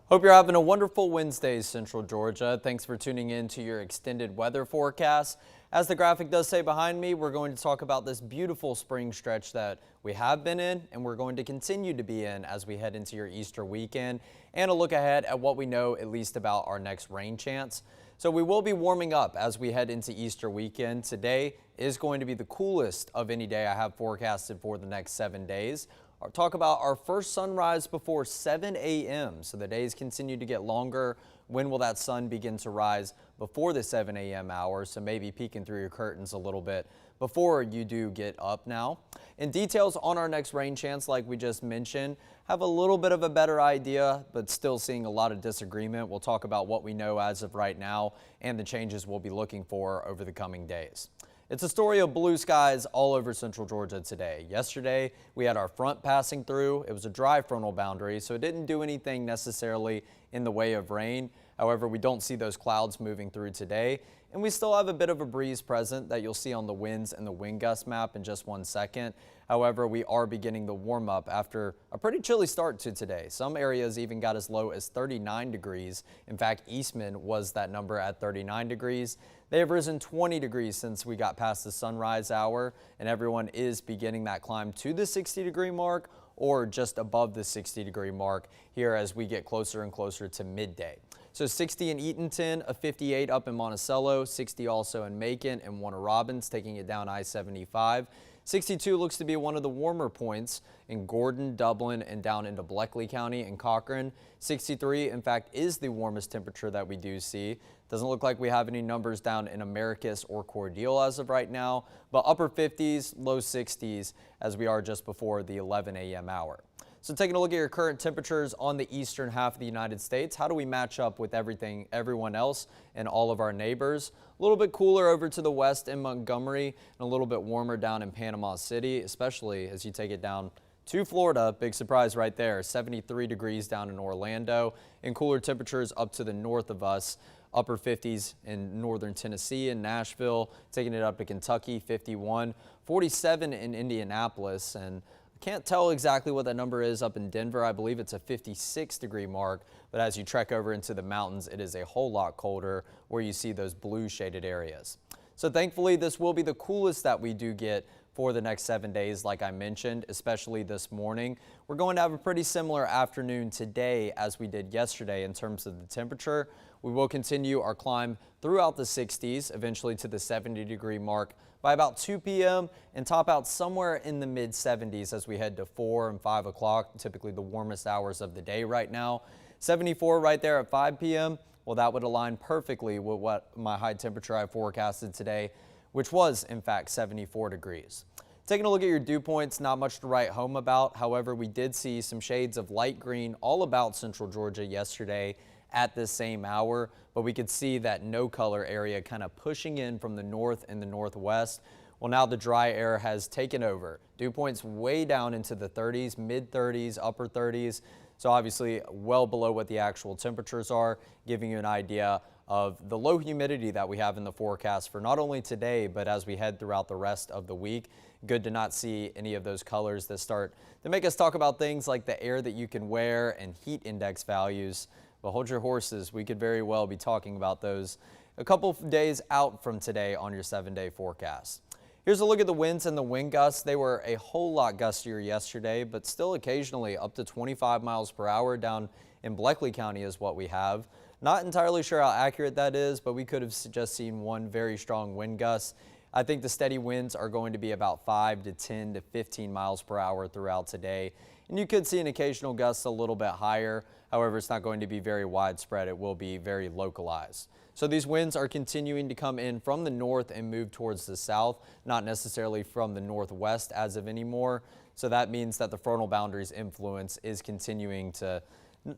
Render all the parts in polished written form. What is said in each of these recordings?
Hope you're having a wonderful Wednesday, Central Georgia. Thanks for tuning in to your extended weather forecast. As the graphic does say behind me, we're going to talk about this beautiful spring stretch that we have been in and we're going to continue to be in as we head into your Easter weekend, and a look ahead at what we know at least about our next rain chance. So we will be warming up as we head into Easter weekend. Today is going to be the coolest of any day I have forecasted for the next 7 days. I'll talk about our first sunrise before 7 a.m. So the days continue to get longer. When will that sun begin to rise before the 7 a.m. hour? So maybe peeking through your curtains a little bit before you do get up now. And details on our next rain chance, like we just mentioned, have a little bit of a better idea, but still seeing a lot of disagreement. We'll talk about what we know as of right now and the changes we'll be looking for over the coming days. It's a story of blue skies all over Central Georgia today. Yesterday, we had our front passing through. It was a dry frontal boundary, so it didn't do anything necessarily in the way of rain. However, we don't see those clouds moving through today, and we still have a bit of a breeze present that you'll see on the winds and the wind gust map in just 1 second. However, we are beginning the warm up after a pretty chilly start to today. Some areas even got as low as 39 degrees. In fact, Eastman was that number at 39 degrees. They have risen 20 degrees since we got past the sunrise hour, and everyone is beginning that climb to the 60-degree mark or just above the 60-degree mark here as we get closer and closer to midday. So 60 in Eatonton, a 58 up in Monticello, 60 also in Macon and Warner Robins, taking it down I-75. 62 looks to be one of the warmer points in Gordon, Dublin, and down into Bleckley County and Cochran. 63, in fact, is the warmest temperature that we do see. Doesn't look like we have any numbers down in Americus or Cordele as of right now, but upper 50s, low 60s as we are just before the 11 a.m. hour. So taking a look at your current temperatures on the eastern half of the United States, how do we match up with everyone else and all of our neighbors? A little bit cooler over to the west in Montgomery and a little bit warmer down in Panama City, especially as you take it down to Florida. Big surprise right there, 73 degrees down in Orlando, and cooler temperatures up to the north of us. Upper 50s in northern Tennessee and Nashville, taking it up to Kentucky, 51, 47 in Indianapolis, and can't tell exactly what that number is up in Denver. I believe it's a 56-degree mark, but as you trek over into the mountains, it is a whole lot colder where you see those blue shaded areas. So thankfully, this will be the coolest that we do get for the next 7 days, like I mentioned, especially this morning. We're going to have a pretty similar afternoon today as we did yesterday in terms of the temperature. We will continue our climb throughout the 60s, eventually to the 70-degree mark by about 2 p.m. and top out somewhere in the mid 70s as we head to 4 and 5 o'clock, typically the warmest hours of the day right now. 74 right there at 5 p.m. Well, that would align perfectly with what my high temperature I forecasted today, which was in fact 74 degrees. Taking a look at your dew points, not much to write home about. However, we did see some shades of light green all about Central Georgia yesterday at this same hour, but we could see that no color area kind of pushing in from the north and the northwest. Well, now the dry air has taken over. Dew points way down into the 30s, mid 30s, upper 30s. So obviously well below what the actual temperatures are, giving you an idea of the low humidity that we have in the forecast for not only today, but as we head throughout the rest of the week. Good to not see any of those colors that start to make us talk about things like the air that you can wear and heat index values. But hold your horses, we could very well be talking about those a couple of days out from today on your 7-day forecast. Here's a look at the winds and the wind gusts. They were a whole lot gustier yesterday, but still occasionally up to 25 miles per hour down in Bleckley County is what we have. Not entirely sure how accurate that is, but we could have just seen one very strong wind gust. I think the steady winds are going to be about 5 to 10 to 15 miles per hour throughout today. And you could see an occasional gust a little bit higher. However, it's not going to be very widespread. It will be very localized. So these winds are continuing to come in from the north and move towards the south, not necessarily from the northwest as of anymore. So that means that the frontal boundary's influence is continuing to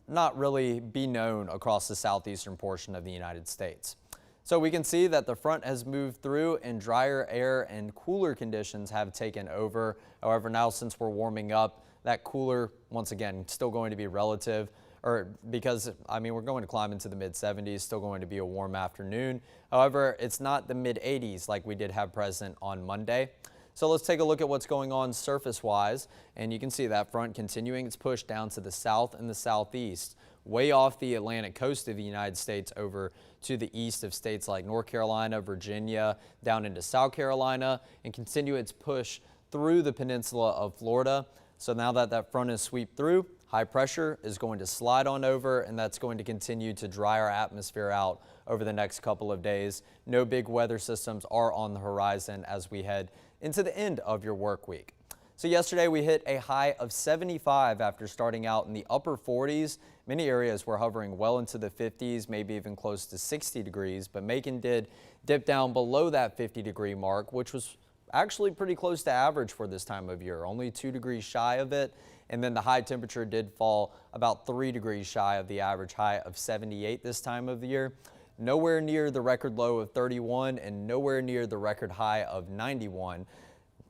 not really be known across the southeastern portion of the United States. So we can see that the front has moved through and drier air and cooler conditions have taken over. However, now since we're warming up, that cooler, once again, still going to be relative, because we're going to climb into the mid 70s, still going to be a warm afternoon. However, it's not the mid 80s like we did have present on Monday. So let's take a look at what's going on surface wise, and you can see that front continuing its push down to the south and the southeast. way off the Atlantic coast of the United States over to the east of states like North Carolina, Virginia, down into South Carolina, and continue its push through the peninsula of Florida. So now that that front is swept through, high pressure is going to slide on over, and that's going to continue to dry our atmosphere out over the next couple of days. No big weather systems are on the horizon as we head into the end of your work week. So yesterday we hit a high of 75 after starting out in the upper 40s. Many areas were hovering well into the 50s, maybe even close to 60 degrees, but Macon did dip down below that 50-degree mark, which was actually pretty close to average for this time of year, only 2 degrees shy of it. And then the high temperature did fall about 3 degrees shy of the average high of 78 this time of the year. Nowhere near the record low of 31 and nowhere near the record high of 91.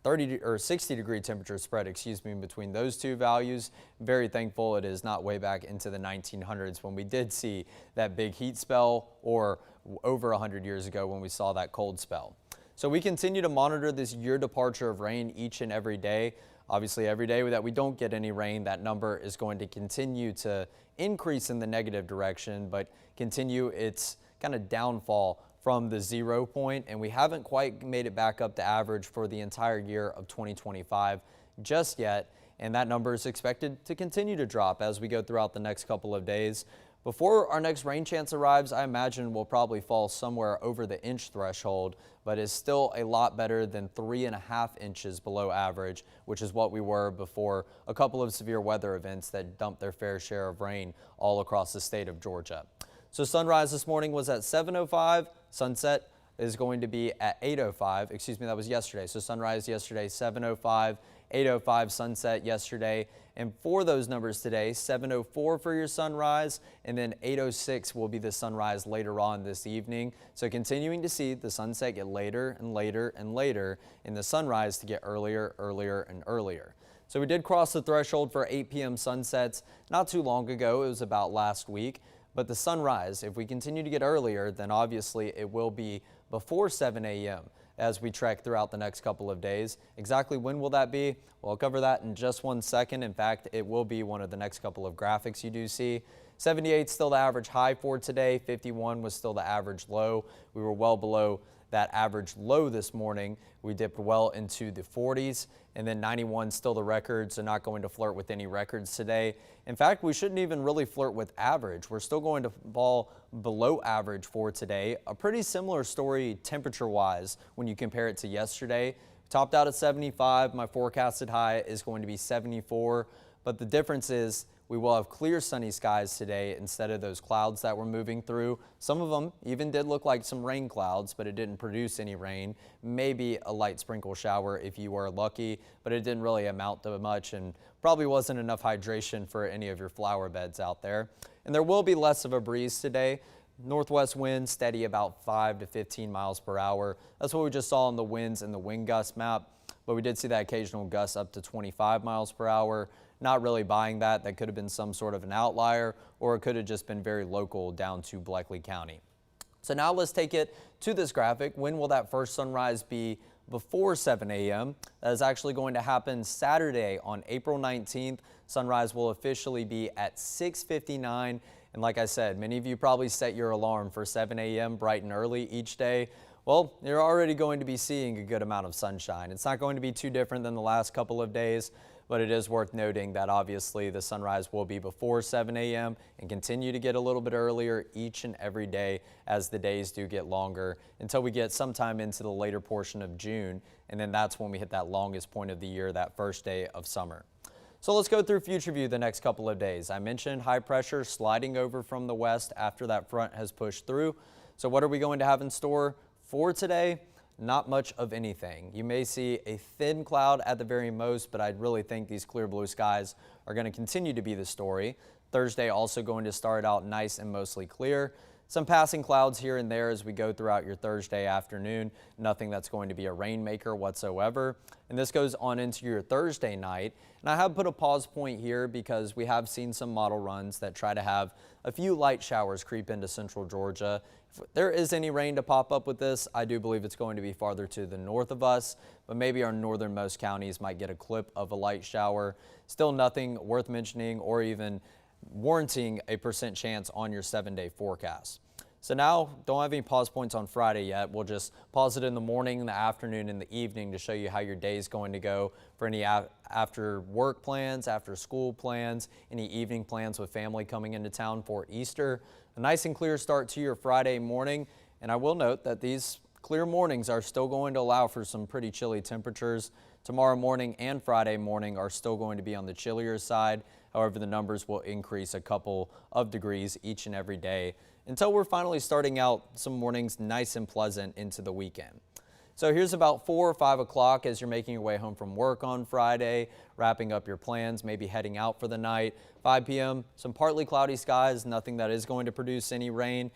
60-degree temperature spread, between those two values. Very thankful it is not way back into the 1900s when we did see that big heat spell, or over 100 years ago when we saw that cold spell. So we continue to monitor this year departure of rain each and every day. Obviously, every day that we don't get any rain, that number is going to continue to increase in the negative direction, but continue its kind of downfall from the 0 point, and we haven't quite made it back up to average for the entire year of 2025 just yet, and that number is expected to continue to drop as we go throughout the next couple of days. Before our next rain chance arrives, I imagine we'll probably fall somewhere over the inch threshold, but is still a lot better than 3.5 inches below average, which is what we were before a couple of severe weather events that dumped their fair share of rain all across the state of Georgia. So sunrise this morning was at 7:05. Sunset is going to be at 8:05. That was yesterday. So sunrise yesterday, 7:05, 8:05 sunset yesterday. And for those numbers today, 7:04 for your sunrise, and then 8:06 will be the sunrise later on this evening. So continuing to see the sunset get later and later and later, and the sunrise to get earlier, earlier, and earlier. So we did cross the threshold for 8 p.m. sunsets not too long ago. It was about last week. But the sunrise, if we continue to get earlier, then obviously it will be before 7 a.m. as we trek throughout the next couple of days. Exactly when will that be? Well, I'll cover that in just 1 second. In fact, it will be one of the next couple of graphics you do see. 78 still the average high for today. 51 was still the average low. We were well below that average low this morning. We dipped well into the 40s, and then 91 still the record, so not going to flirt with any records today. In fact, we shouldn't even really flirt with average. We're still going to fall below average for today. A pretty similar story temperature-wise when you compare it to yesterday. Topped out at 75. My forecasted high is going to be 74, but the difference is we will have clear sunny skies today instead of those clouds that we're moving through. Some of them even did look like some rain clouds, but it didn't produce any rain. Maybe a light sprinkle shower if you were lucky, but it didn't really amount to much and probably wasn't enough hydration for any of your flower beds out there. And there will be less of a breeze today. Northwest wind steady about 5 to 15 miles per hour. That's what we just saw in the winds and the wind gust map, but we did see that occasional gust up to 25 miles per hour. Not really buying that. That could have been some sort of an outlier, or it could have just been very local down to Bleckley County. So now let's take it to this graphic. When will that first sunrise be before 7 a.m.? That is actually going to happen Saturday on April 19th. Sunrise will officially be at 6:59. And like I said, many of you probably set your alarm for 7 a.m. bright and early each day. Well, you're already going to be seeing a good amount of sunshine. It's not going to be too different than the last couple of days, but it is worth noting that obviously the sunrise will be before 7 a.m. and continue to get a little bit earlier each and every day as the days do get longer until we get sometime into the later portion of June, and then that's when we hit that longest point of the year, that first day of summer. So let's go through future view the next couple of days. I mentioned high pressure sliding over from the west after that front has pushed through. So what are we going to have in store for today? Not much of anything. You may see a thin cloud at the very most, but I really think these clear blue skies are going to continue to be the story. Thursday also going to start out nice and mostly clear. Some passing clouds here and there as we go throughout your Thursday afternoon. Nothing that's going to be a rainmaker whatsoever. And this goes on into your Thursday night. And I have put a pause point here because we have seen some model runs that try to have a few light showers creep into central Georgia. If there is any rain to pop up with this, I do believe it's going to be farther to the north of us, but maybe our northernmost counties might get a clip of a light shower. Still nothing worth mentioning or even warranting a % chance on your 7-day forecast. So now, don't have any pause points on Friday yet. We'll just pause it in the morning, the afternoon, and the evening to show you how your day is going to go for any after work plans, after school plans, any evening plans with family coming into town for Easter. A nice and clear start to your Friday morning. And I will note that these clear mornings are still going to allow for some pretty chilly temperatures. Tomorrow morning and Friday morning are still going to be on the chillier side. However, the numbers will increase a couple of degrees each and every day until we're finally starting out some mornings nice and pleasant into the weekend. So here's about 4 or 5 o'clock as you're making your way home from work on Friday, wrapping up your plans, maybe heading out for the night. 5 p.m., some partly cloudy skies, nothing that is going to produce any rain.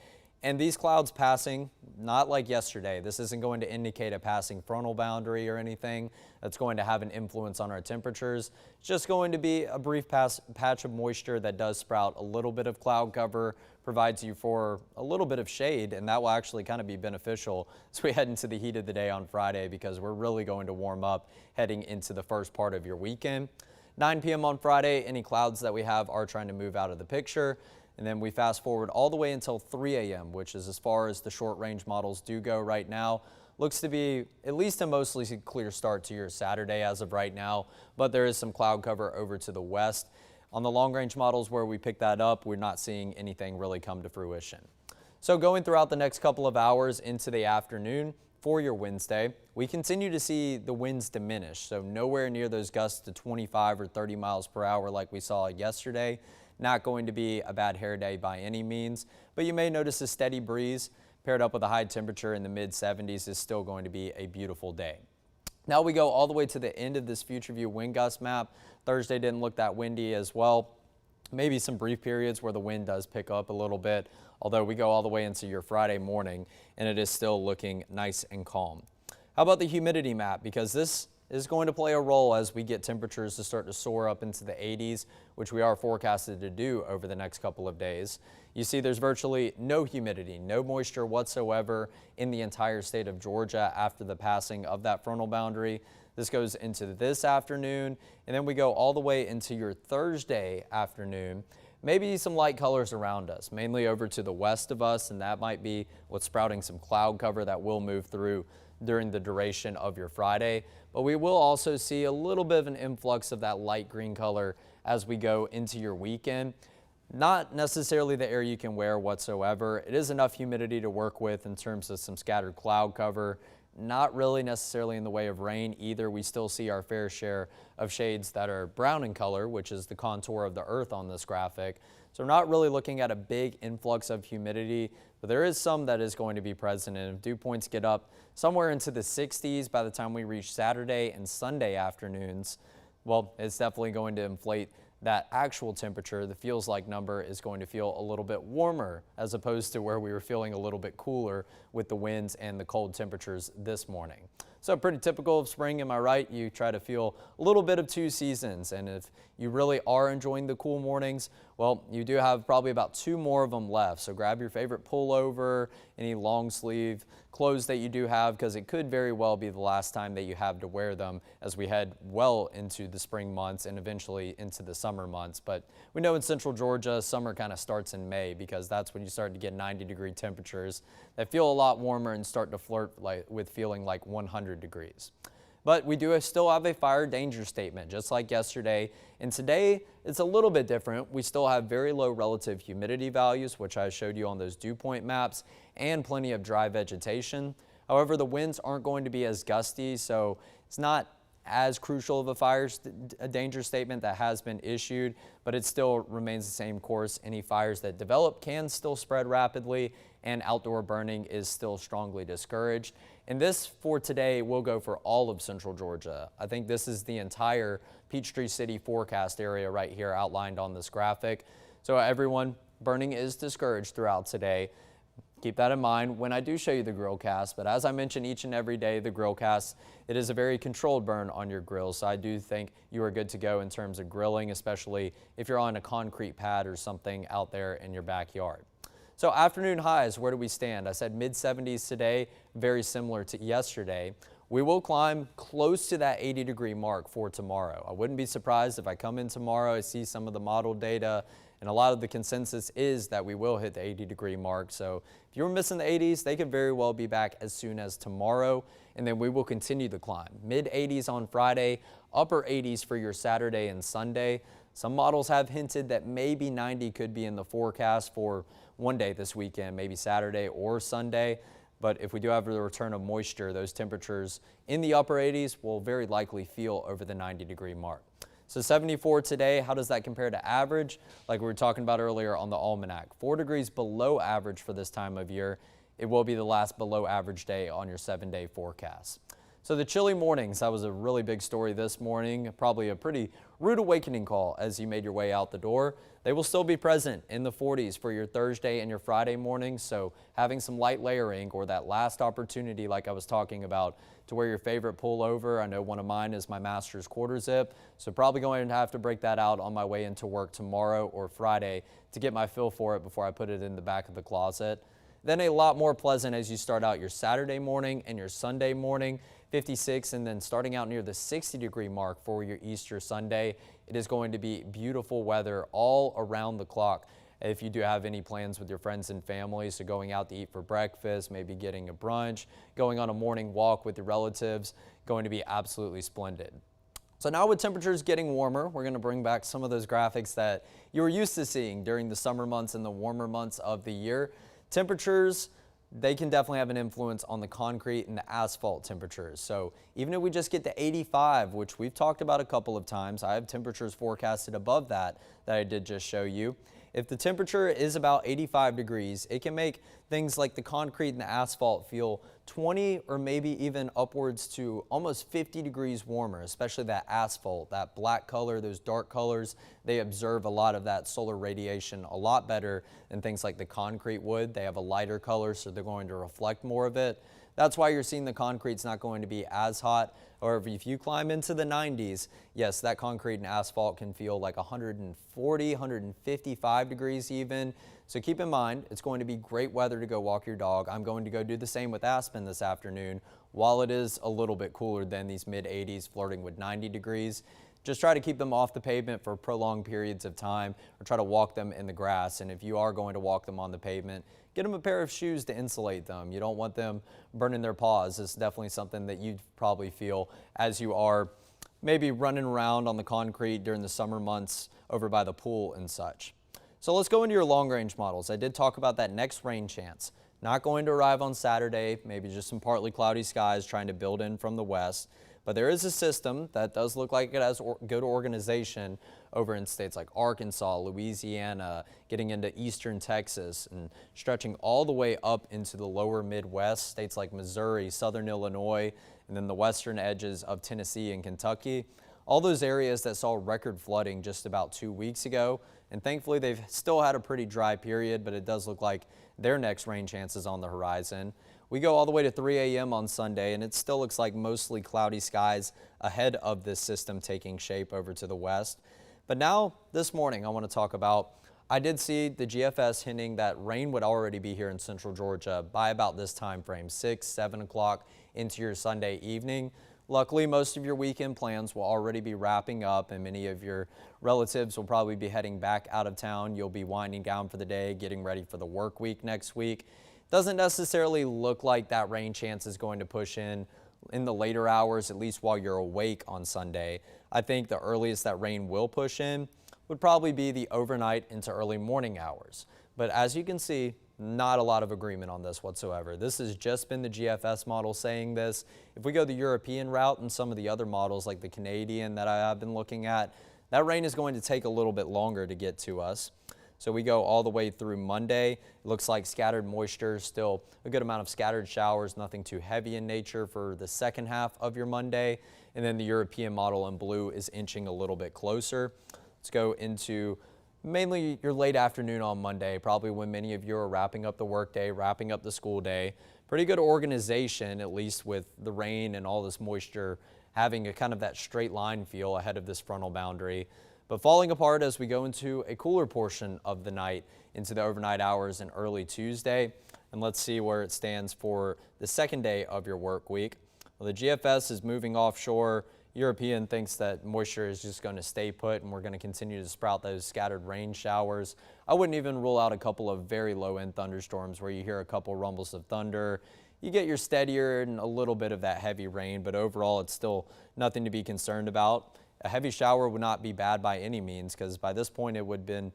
And these clouds passing, not like yesterday. This isn't going to indicate a passing frontal boundary or anything that's going to have an influence on our temperatures. It's just going to be a brief patch of moisture that does sprout a little bit of cloud cover, provides you for a little bit of shade, and that will actually kind of be beneficial as we head into the heat of the day on Friday, because we're really going to warm up heading into the first part of your weekend. 9 p.m. on Friday, any clouds that we have are trying to move out of the picture. And then we fast forward all the way until 3 a.m., which is as far as the short range models do go right now. Looks to be at least a mostly clear start to your Saturday as of right now, but there is some cloud cover over to the west. On the long range models where we pick that up, we're not seeing anything really come to fruition. So going throughout the next couple of hours into the afternoon for your Wednesday, we continue to see the winds diminish. So nowhere near those gusts to 25 or 30 miles per hour like we saw yesterday. Not going to be a bad hair day by any means, but you may notice a steady breeze paired up with a high temperature in the mid 70s is still going to be a beautiful day. Now we go all the way to the end of this future view wind gust map. Thursday didn't look that windy as well. Maybe some brief periods where the wind does pick up a little bit, although we go all the way into your Friday morning and it is still looking nice and calm. How about the humidity map? Because this is going to play a role as we get temperatures to start to soar up into the 80s, which we are forecasted to do over the next couple of days. You see there's virtually no humidity, no moisture whatsoever in the entire state of Georgia after the passing of that frontal boundary. This goes into this afternoon, and then we go all the way into your Thursday afternoon. Maybe some light colors around us, mainly over to the west of us, and that might be what's sprouting some cloud cover that will move through during the duration of your Friday. But we will also see a little bit of an influx of that light green color as we go into your weekend. Not necessarily the air you can wear whatsoever. It is enough humidity to work with in terms of some scattered cloud cover. Not really necessarily in the way of rain either. We still see our fair share of shades that are brown in color, which is the contour of the earth on this graphic. So we're not really looking at a big influx of humidity, but there is some that is going to be present. And if dew points get up somewhere into the 60s by the time we reach Saturday and Sunday afternoons, well, it's definitely going to inflate that actual temperature. The feels like number is going to feel a little bit warmer as opposed to where we were feeling a little bit cooler with the winds and the cold temperatures this morning. So pretty typical of spring, am I right? You try to feel a little bit of two seasons, and if you really are enjoying the cool mornings, well, you do have probably about 2 more of them left. So grab your favorite pullover, any long sleeve clothes that you do have, because it could very well be the last time that you have to wear them as we head well into the spring months and eventually into the summer months. But we know in central Georgia, summer kind of starts in May, because that's when you start to get 90-degree temperatures that feel a lot warmer and start to flirt with feeling like 100 degrees. But we do still have a fire danger statement, just like yesterday. And today, it's a little bit different. We still have very low relative humidity values, which I showed you on those dew point maps, and plenty of dry vegetation. However, the winds aren't going to be as gusty, so it's not as crucial of a danger statement that has been issued, but it still remains the same course. Any fires that develop can still spread rapidly, and outdoor burning is still strongly discouraged. And this for today will go for all of central Georgia. I think this is the entire Peachtree City forecast area right here outlined on this graphic. So everyone, burning is discouraged throughout today. Keep that in mind when I do show you the grill cast, but as I mention each and every day, the grill cast, it is a very controlled burn on your grill, so I do think you are good to go in terms of grilling, especially if you're on a concrete pad or something out there in your backyard. So afternoon highs, where do we stand? I said mid 70s today, very similar to yesterday. We will climb close to that 80-degree mark for tomorrow. I wouldn't be surprised if I come in tomorrow, I see some of the model data, And a lot of the consensus is that we will hit the 80-degree mark. So if you're missing the 80s, they could very well be back as soon as tomorrow. And then we will continue the climb. Mid-80s on Friday, upper 80s for your Saturday and Sunday. Some models have hinted that maybe 90 could be in the forecast for one day this weekend, maybe Saturday or Sunday. But if we do have the return of moisture, those temperatures in the upper 80s will very likely feel over the 90-degree mark. So 74 today, how does that compare to average? Like we were talking about earlier on the Almanac, 4 degrees below average for this time of year. It will be the last below average day on your 7-day forecast. So the chilly mornings, that was a really big story this morning, probably a pretty rude awakening call as you made your way out the door. They will still be present in the 40s for your Thursday and your Friday mornings, so having some light layering or that last opportunity like I was talking about to wear your favorite pullover. I know one of mine is my Masters quarter zip, so probably going to have to break that out on my way into work tomorrow or Friday to get my feel for it before I put it in the back of the closet. Then a lot more pleasant as you start out your Saturday morning and your Sunday morning, 56, and then starting out near the 60-degree mark for your Easter Sunday. It is going to be beautiful weather all around the clock. If you do have any plans with your friends and family, so going out to eat for breakfast, maybe getting a brunch, going on a morning walk with your relatives, going to be absolutely splendid. So now with temperatures getting warmer, we're going to bring back some of those graphics that you were used to seeing during the summer months and the warmer months of the year. Temperatures, they can definitely have an influence on the concrete and the asphalt temperatures. So even if we just get to 85, which we've talked about a couple of times, I have temperatures forecasted above that I did just show you. If the temperature is about 85 degrees, it can make things like the concrete and the asphalt feel 20 or maybe even upwards to almost 50 degrees warmer, especially that asphalt, that black color, those dark colors. They observe a lot of that solar radiation a lot better than things like the concrete would. They have a lighter color, so they're going to reflect more of it. That's why you're seeing the concrete's not going to be as hot. However, if you climb into the 90s, yes, that concrete and asphalt can feel like 140, 155 degrees even. So keep in mind, it's going to be great weather to go walk your dog. I'm going to go do the same with Aspen this afternoon. While it is a little bit cooler than these mid 80s, flirting with 90 degrees, just try to keep them off the pavement for prolonged periods of time or try to walk them in the grass. And if you are going to walk them on the pavement, get them a pair of shoes to insulate them. You don't want them burning their paws. It's definitely something that you'd probably feel as you are maybe running around on the concrete during the summer months over by the pool and such. So let's go into your long range models. I did talk about that next rain chance. Not going to arrive on Saturday, maybe just some partly cloudy skies trying to build in from the west. But there is a system that does look like it has good organization over in states like Arkansas, Louisiana, getting into eastern Texas and stretching all the way up into the lower Midwest, states like Missouri, southern Illinois, and then the western edges of Tennessee and Kentucky. All those areas that saw record flooding just about 2 weeks ago. And thankfully, they've still had a pretty dry period, but it does look like their next rain chance is on the horizon. We go all the way to 3 a.m. on Sunday, and it still looks like mostly cloudy skies ahead of this system taking shape over to the west. But now, this morning, I want to talk about, I did see the GFS hinting that rain would already be here in central Georgia by about this time frame, 6, 7 o'clock into your Sunday evening. Luckily, most of your weekend plans will already be wrapping up, and many of your relatives will probably be heading back out of town. You'll be winding down for the day, getting ready for the work week next week. Doesn't necessarily look like that rain chance is going to push in the later hours, at least while you're awake on Sunday. I think the earliest that rain will push in would probably be the overnight into early morning hours. But as you can see, not a lot of agreement on this whatsoever. This has just been the GFS model saying this. If we go the European route and some of the other models like the Canadian that I have been looking at, that rain is going to take a little bit longer to get to us. So we go all the way through Monday. It looks like scattered moisture, still a good amount of scattered showers, nothing too heavy in nature for the second half of your Monday. And then the European model in blue is inching a little bit closer. Let's go into mainly your late afternoon on Monday, probably when many of you are wrapping up the workday, wrapping up the school day. Pretty good organization, at least with the rain and all this moisture, having a kind of that straight line feel ahead of this frontal boundary. But falling apart as we go into a cooler portion of the night into the overnight hours and early Tuesday. And let's see where it stands for the second day of your work week. Well, the GFS is moving offshore. European thinks that moisture is just going to stay put and we're going to continue to sprout those scattered rain showers. I wouldn't even rule out a couple of very low-end thunderstorms where you hear a couple rumbles of thunder. You get your steadier and a little bit of that heavy rain, but overall it's still nothing to be concerned about. A heavy shower would not be bad by any means, because by this point it would have been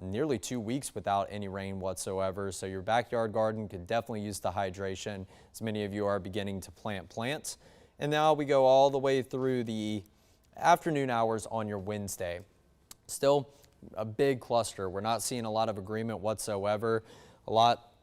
nearly 2 weeks without any rain whatsoever. So your backyard garden could definitely use the hydration, as many of you are beginning to plant plants. And now we go all the way through the afternoon hours on your Wednesday. Still a big cluster. We're not seeing a lot of agreement whatsoever. A lot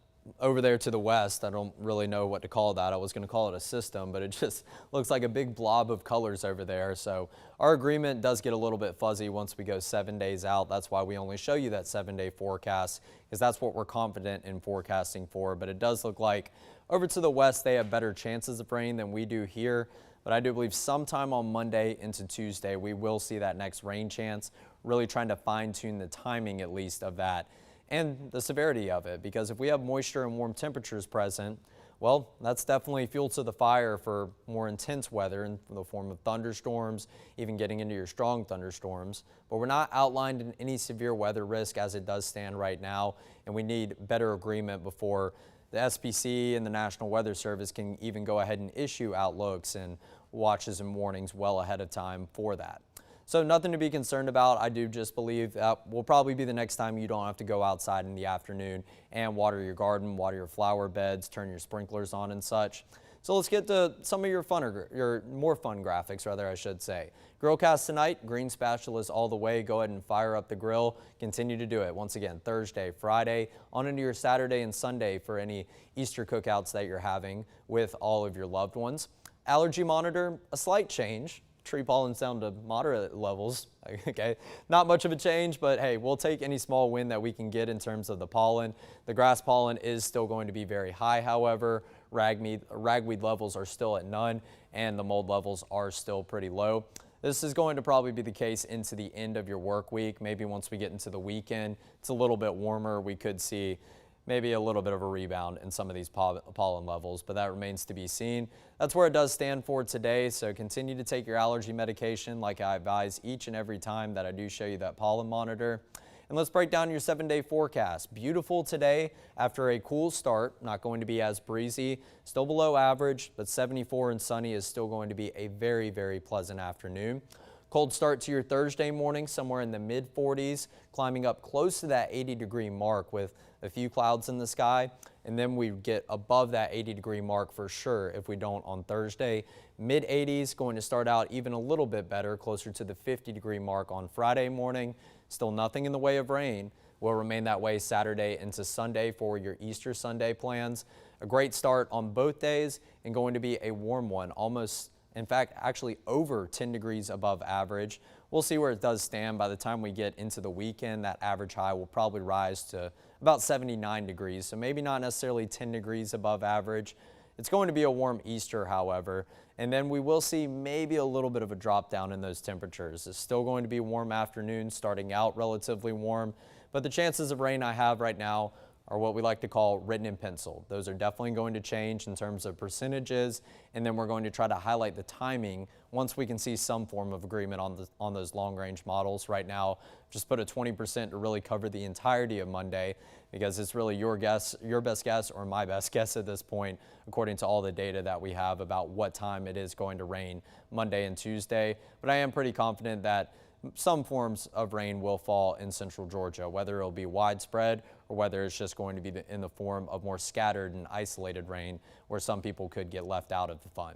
over there to the west, I don't really know what to call that. I was going to call it a system, but it just looks like a big blob of colors over there. So our agreement does get a little bit fuzzy once we go 7 days out. That's why we only show you that 7-day forecast, because that's what we're confident in forecasting for. But it does look like over to the west, they have better chances of rain than we do here. But I do believe sometime on Monday into Tuesday, we will see that next rain chance, really trying to fine tune the timing at least of that and the severity of it, because if we have moisture and warm temperatures present, well, that's definitely fuel to the fire for more intense weather in the form of thunderstorms, even getting into your strong thunderstorms. But we're not outlined in any severe weather risk as it does stand right now, and we need better agreement before the SPC and the National Weather Service can even go ahead and issue outlooks and watches and warnings well ahead of time for that. So nothing to be concerned about. I do just believe that will probably be the next time you don't have to go outside in the afternoon and water your garden, water your flower beds, turn your sprinklers on and such. So let's get to some of your more fun graphics, rather I should say. Grillcast tonight, green spatulas all the way. Go ahead and fire up the grill. Continue to do it. Once again, Thursday, Friday, on into your Saturday and Sunday for any Easter cookouts that you're having with all of your loved ones. Allergy monitor, a slight change. Tree pollen's down to moderate levels. Okay, not much of a change, but hey, we'll take any small win that we can get in terms of the pollen. The grass pollen is still going to be very high, however. Ragweed levels are still at none, and the mold levels are still pretty low. This is going to probably be the case into the end of your work week. Maybe once we get into the weekend, it's a little bit warmer. We could see maybe a little bit of a rebound in some of these pollen levels, but that remains to be seen. That's where it does stand for today, so continue to take your allergy medication like I advise each and every time that I do show you that pollen monitor. And let's break down your 7-day forecast. Beautiful today after a cool start, not going to be as breezy, still below average, but 74 and sunny is still going to be a very, very pleasant afternoon. Cold start to your Thursday morning, somewhere in the mid-40s, climbing up close to that 80-degree mark with a few clouds in the sky. And then we get above that 80-degree mark for sure if we don't on Thursday. Mid-80s, going to start out even a little bit better, closer to the 50-degree mark on Friday morning. Still nothing in the way of rain. Will remain that way Saturday into Sunday for your Easter Sunday plans. A great start on both days and going to be a warm one, almost, in fact, actually over 10 degrees above average. We'll see where it does stand by the time we get into the weekend. That average high will probably rise to about 79 degrees, so maybe not necessarily 10 degrees above average. It's going to be a warm Easter, however, and then we will see maybe a little bit of a drop down in those temperatures. It's still going to be warm afternoons, starting out relatively warm, but the chances of rain I have right now are what we like to call written in pencil. Those are definitely going to change in terms of percentages, and then we're going to try to highlight the timing once we can see some form of agreement on those long-range models. Right now, just put a 20% to really cover the entirety of Monday, because it's really your guess, your best guess, or my best guess at this point, according to all the data that we have about what time it is going to rain Monday and Tuesday. But I am pretty confident that some forms of rain will fall in central Georgia, whether it'll be widespread or whether it's just going to be in the form of more scattered and isolated rain where some people could get left out of the fun.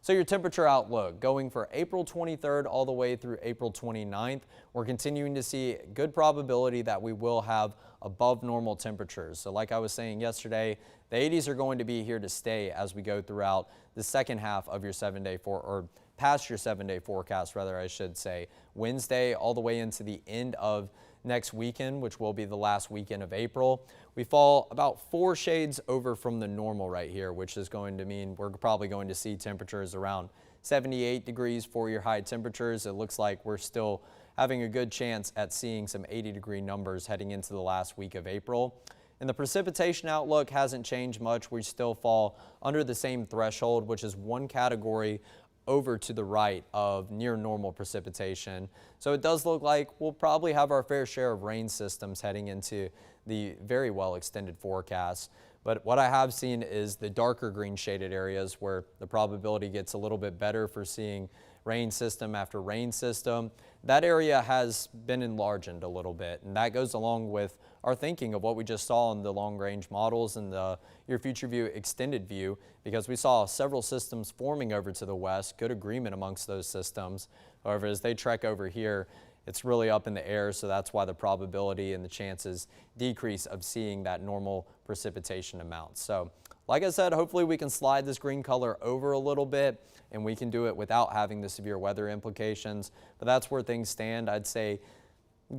So your temperature outlook going for April 23rd all the way through April 29th. We're continuing to see good probability that we will have above normal temperatures. So like I was saying yesterday, the 80s are going to be here to stay as we go throughout the second half of your past your 7-day forecast, rather I should say. Wednesday all the way into the end of next weekend, which will be the last weekend of April. We fall about 4 shades over from the normal right here, which is going to mean we're probably going to see temperatures around 78 degrees for your high temperatures. It looks like we're still having a good chance at seeing some 80-degree numbers heading into the last week of April. And the precipitation outlook hasn't changed much. We still fall under the same threshold, which is 1 category over to the right of near normal precipitation. So it does look like we'll probably have our fair share of rain systems heading into the very well extended forecast. But what I have seen is the darker green shaded areas where the probability gets a little bit better for seeing rain system after rain system. That area has been enlarged a little bit, and that goes along with our thinking of what we just saw in the long range models and the Your Future View extended view, because we saw several systems forming over to the west, good agreement amongst those systems. However, as they trek over here, it's really up in the air, so that's why the probability and the chances decrease of seeing that normal precipitation amount. So like I said, hopefully we can slide this green color over a little bit and we can do it without having the severe weather implications. But that's where things stand. I'd say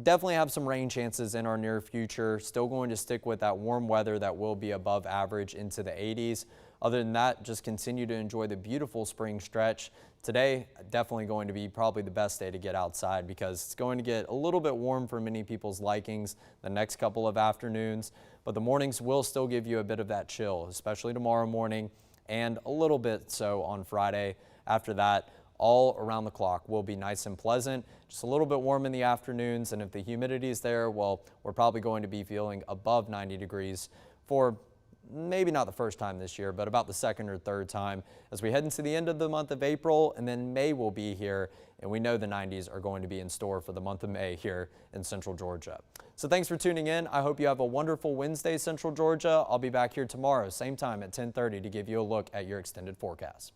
definitely have some rain chances in our near future. Still going to stick with that warm weather that will be above average into the 80s. Other than that, just continue to enjoy the beautiful spring stretch. Today, definitely going to be probably the best day to get outside because it's going to get a little bit warm for many people's likings the next couple of afternoons, but the mornings will still give you a bit of that chill, especially tomorrow morning and a little bit so on Friday. After that, all around the clock will be nice and pleasant, just a little bit warm in the afternoons, and if the humidity is there, well, we're probably going to be feeling above 90 degrees for maybe not the first time this year, but about the second or third time as we head into the end of the month of April, and then May will be here, and we know the 90s are going to be in store for the month of May here in Central Georgia. So thanks for tuning in. I hope you have a wonderful Wednesday, Central Georgia. I'll be back here tomorrow, same time at 10:30 to give you a look at your extended forecast.